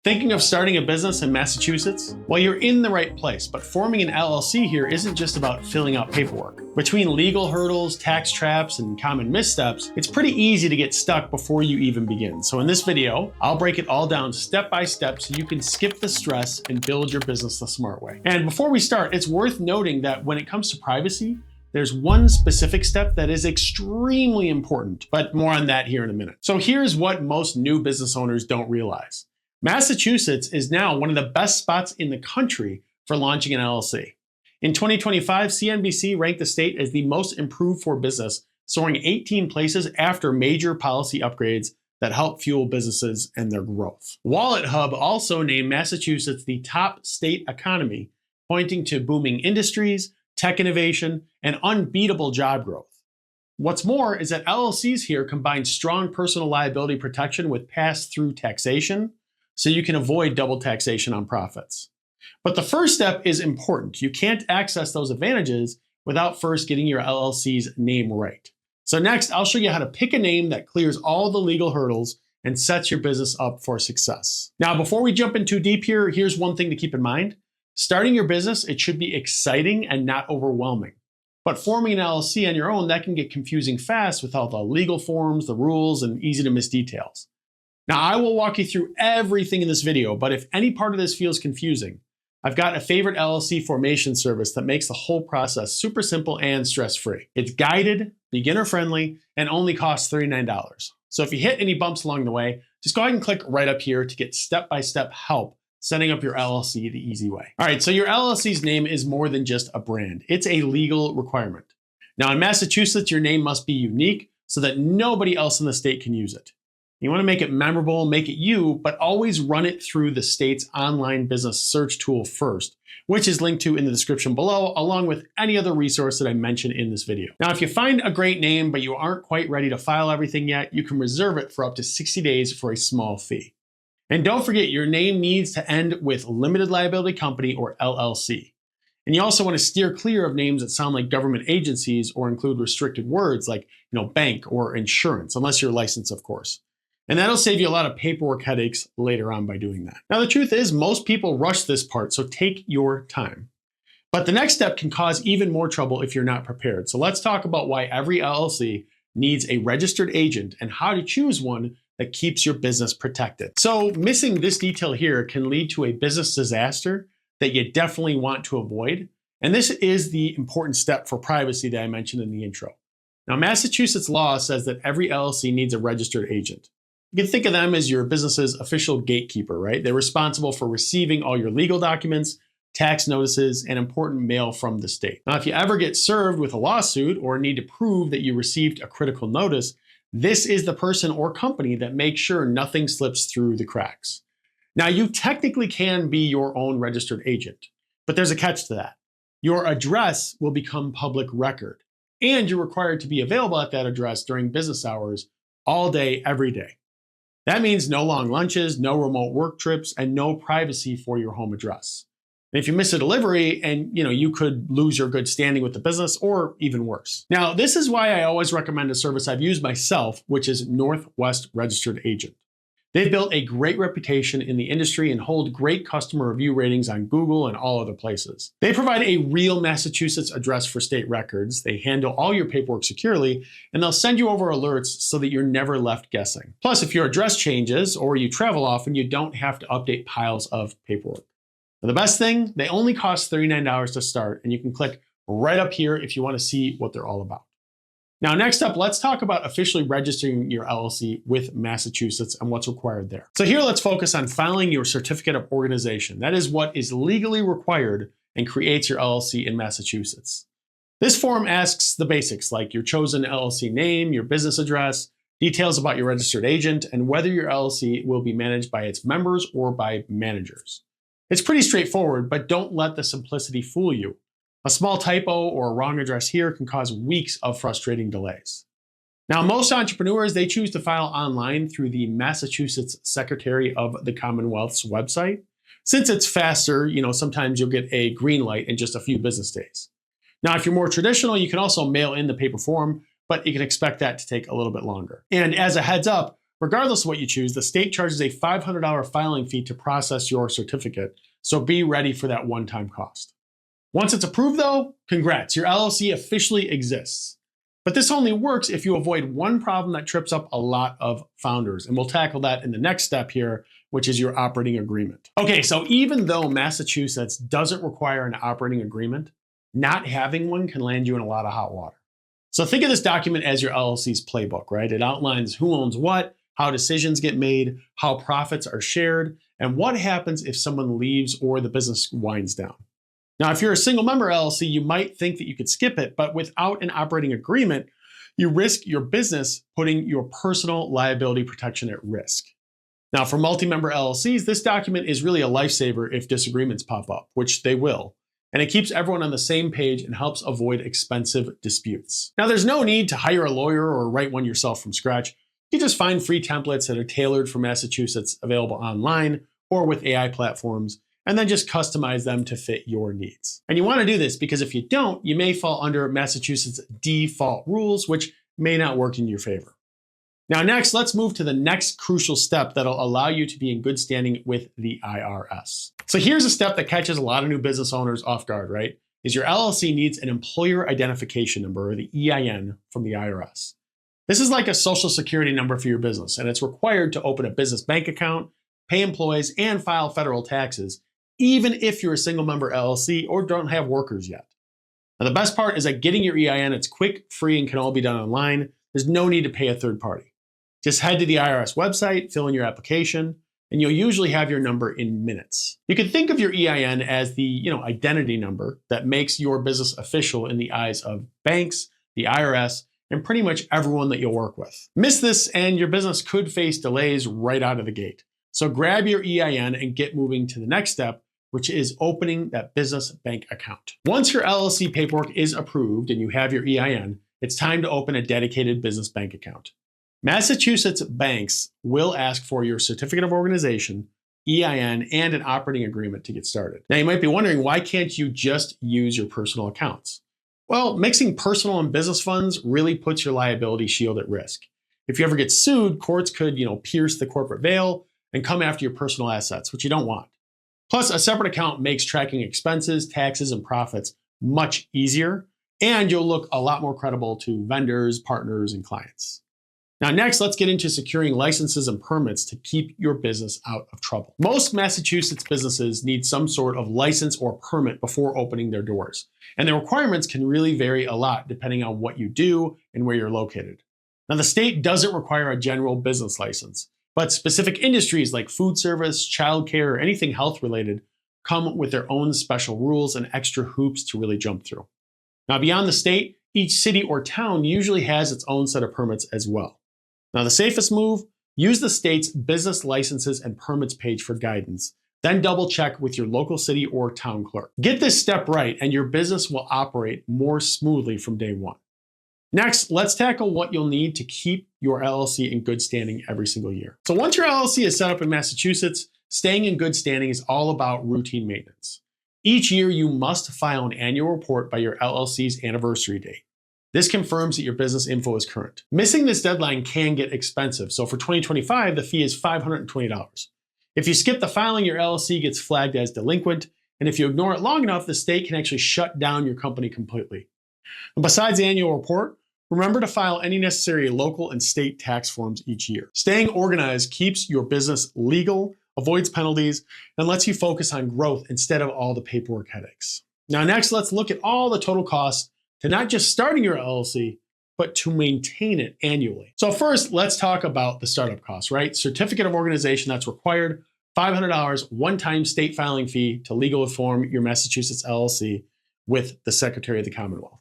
Thinking of starting a business in Massachusetts? Well, you're in the right place, but forming an LLC here isn't just about filling out paperwork. Between legal hurdles, tax traps, and common missteps, it's pretty easy to get stuck before you even begin. So in this video, I'll break it all down step by step so you can skip the stress and build your business the smart way. And before we start, it's worth noting that when it comes to privacy, there's one specific step that is extremely important, but more on that here in a minute. So here's what most new business owners don't realize. Massachusetts is now one of the best spots in the country for launching an LLC. In 2025, CNBC ranked the state as the most improved for business, soaring 18 places after major policy upgrades that help fuel businesses and their growth. Wallet Hub also named Massachusetts the top state economy, pointing to booming industries, tech innovation, and unbeatable job growth. What's more is that LLCs here combine strong personal liability protection with pass-through taxation, so you can avoid double taxation on profits. But the first step is important. You can't access those advantages without first getting your LLC's name right. So next, I'll show you how to pick a name that clears all the legal hurdles and sets your business up for success. Now, before we jump in too deep here, here's one thing to keep in mind. Starting your business, it should be exciting and not overwhelming. But forming an LLC on your own, that can get confusing fast with all the legal forms, the rules, and easy to miss details. Now, I will walk you through everything in this video, but if any part of this feels confusing, I've got a favorite LLC formation service that makes the whole process super simple and stress-free. It's guided, beginner-friendly, and only costs $39. So if you hit any bumps along the way, just go ahead and click right up here to get step-by-step help setting up your LLC the easy way. All right, so your LLC's name is more than just a brand. It's a legal requirement. Now, in Massachusetts, your name must be unique so that nobody else in the state can use it. You want to make it memorable, make it you, but always run it through the state's online business search tool first, which is linked to in the description below, along with any other resource that I mentioned in this video. Now, if you find a great name, but you aren't quite ready to file everything yet, you can reserve it for up to 60 days for a small fee. And don't forget, your name needs to end with limited liability company or LLC. And you also want to steer clear of names that sound like government agencies or include restricted words like, bank or insurance, unless you're licensed, of course. And that'll save you a lot of paperwork headaches later on by doing that. Now, the truth is most people rush this part, so take your time. But the next step can cause even more trouble if you're not prepared. So let's talk about why every LLC needs a registered agent and how to choose one that keeps your business protected. So missing this detail here can lead to a business disaster that you definitely want to avoid. And this is the important step for privacy that I mentioned in the intro. Now, Massachusetts law says that every LLC needs a registered agent. You can think of them as your business's official gatekeeper, right? They're responsible for receiving all your legal documents, tax notices, and important mail from the state. Now, if you ever get served with a lawsuit or need to prove that you received a critical notice, this is the person or company that makes sure nothing slips through the cracks. Now, you technically can be your own registered agent, but there's a catch to that. Your address will become public record, and you're required to be available at that address during business hours all day, every day. That means no long lunches, no remote work trips, and no privacy for your home address. And if you miss a delivery and you could lose your good standing with the business or even worse. Now, this is why I always recommend a service I've used myself, which is Northwest Registered Agent. They've built a great reputation in the industry and hold great customer review ratings on Google and all other places. They provide a real Massachusetts address for state records. They handle all your paperwork securely, and they'll send you over alerts so that you're never left guessing. Plus, if your address changes or you travel often, you don't have to update piles of paperwork. Now, the best thing, they only cost $39 to start, and you can click right up here if you want to see what they're all about. Now, next up, let's talk about officially registering your LLC with Massachusetts and what's required there. So here, let's focus on filing your certificate of organization. That is what is legally required and creates your LLC in Massachusetts. This form asks the basics like your chosen LLC name, your business address, details about your registered agent, and whether your LLC will be managed by its members or by managers. It's pretty straightforward, but don't let the simplicity fool you. A small typo or a wrong address here can cause weeks of frustrating delays. Now, most entrepreneurs, they choose to file online through the Massachusetts Secretary of the Commonwealth's website. Since it's faster, sometimes you'll get a green light in just a few business days. Now, if you're more traditional, you can also mail in the paper form, but you can expect that to take a little bit longer. And as a heads up, Regardless of what you choose, the state charges a $500 filing fee to process your certificate, so be ready for that one-time cost. Once it's approved though, congrats, your LLC officially exists. But this only works if you avoid one problem that trips up a lot of founders, and we'll tackle that in the next step here, which is your operating agreement. Okay, so even though Massachusetts doesn't require an operating agreement, not having one can land you in a lot of hot water. So think of this document as your LLC's playbook, right? It outlines who owns what, how decisions get made, how profits are shared, and what happens if someone leaves or the business winds down. Now, if you're a single member LLC, you might think that you could skip it, but without an operating agreement, you risk your business putting your personal liability protection at risk. Now, for multi-member LLCs, this document is really a lifesaver if disagreements pop up, which they will. And it keeps everyone on the same page and helps avoid expensive disputes. Now, there's no need to hire a lawyer or write one yourself from scratch. You just find free templates that are tailored for Massachusetts available online or with AI platforms, and then just customize them to fit your needs. And you want to do this because if you don't, you may fall under Massachusetts default rules, which may not work in your favor. Now, next, let's move to the next crucial step that'll allow you to be in good standing with the IRS. So here's a step that catches a lot of new business owners off guard, right? Is your LLC needs an employer identification number, or the EIN, from the IRS. This is like a social security number for your business, and it's required to open a business bank account, pay employees, and file federal taxes, even if you're a single member LLC or don't have workers yet. Now, the best part is that getting your EIN, it's quick, free, and can all be done online. There's no need to pay a third party. Just head to the IRS website, fill in your application, and you'll usually have your number in minutes. You can think of your EIN as the identity number that makes your business official in the eyes of banks, the IRS, and pretty much everyone that you'll work with. Miss this and your business could face delays right out of the gate. So grab your EIN and get moving to the next step, which is opening that business bank account. Once your LLC paperwork is approved and you have your EIN, it's time to open a dedicated business bank account. Massachusetts banks will ask for your certificate of organization, EIN, and an operating agreement to get started. Now, you might be wondering, why can't you just use your personal accounts? Well, mixing personal and business funds really puts your liability shield at risk. If you ever get sued, courts could, pierce the corporate veil and come after your personal assets, which you don't want. Plus, a separate account makes tracking expenses, taxes, and profits much easier, and you'll look a lot more credible to vendors, partners, and clients. Now, next, let's get into securing licenses and permits to keep your business out of trouble. Most Massachusetts businesses need some sort of license or permit before opening their doors, and the requirements can really vary a lot depending on what you do and where you're located. Now, the state doesn't require a general business license, but specific industries like food service, childcare, or anything health-related come with their own special rules and extra hoops to really jump through. Now, beyond the state, each city or town usually has its own set of permits as well. Now, the safest move, use the state's business licenses and permits page for guidance, then double check with your local city or town clerk. Get this step right and your business will operate more smoothly from day one. Next, let's tackle what you'll need to keep your LLC in good standing every single year. So once your LLC is set up in Massachusetts, staying in good standing is all about routine maintenance. Each year, you must file an annual report by your LLC's anniversary date. This confirms that your business info is current. Missing this deadline can get expensive, so for 2025, the fee is $520. If you skip the filing, your LLC gets flagged as delinquent, and if you ignore it long enough, the state can actually shut down your company completely. And besides the annual report, remember to file any necessary local and state tax forms each year. Staying organized keeps your business legal, avoids penalties, and lets you focus on growth instead of all the paperwork headaches. Now, next, let's look at all the total costs to not just starting your LLC, but to maintain it annually. So first, let's talk about the startup costs, right? Certificate of organization that's required, $500 one-time state filing fee to legal form your Massachusetts LLC with the Secretary of the Commonwealth.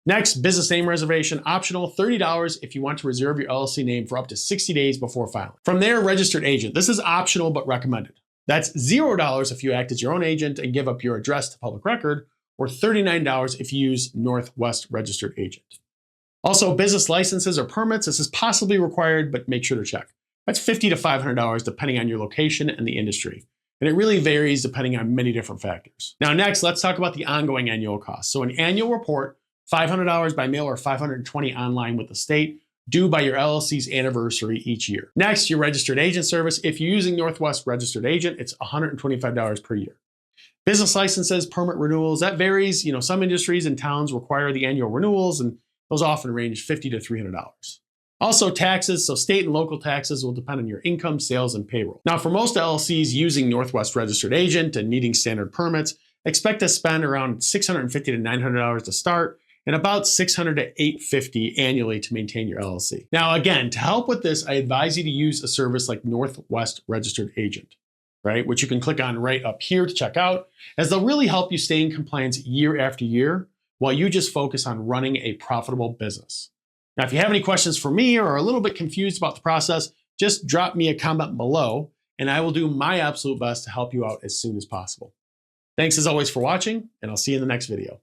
Next, business name reservation, optional, $30 if you want to reserve your LLC name for up to 60 days before filing. From there, registered agent. This is optional but recommended. That's $0 if you act as your own agent and give up your address to public record, or $39 if you use Northwest Registered Agent. Also, business licenses or permits, this is possibly required, but make sure to check. That's $50 to $500 depending on your location and the industry. And it really varies depending on many different factors. Now, next, let's talk about the ongoing annual costs. So an annual report, $500 by mail or $520 online with the state. due by your LLC's anniversary each year. Next, your registered agent service. If you're using Northwest Registered Agent, it's $125 per year. Business licenses, permit renewals, that varies. Some industries and towns require the annual renewals, and those often range $50 to $300. Also taxes, so state and local taxes will depend on your income, sales, and payroll. Now for most LLCs using Northwest Registered Agent and needing standard permits, expect to spend around $650 to $900 to start and about $600 to $850 annually to maintain your LLC. Now again, to help with this, I advise you to use a service like Northwest Registered Agent, right? Which you can click on right up here to check out, as they'll really help you stay in compliance year after year while you just focus on running a profitable business. Now, if you have any questions for me or are a little bit confused about the process, just drop me a comment below and I will do my absolute best to help you out as soon as possible. Thanks as always for watching, and I'll see you in the next video.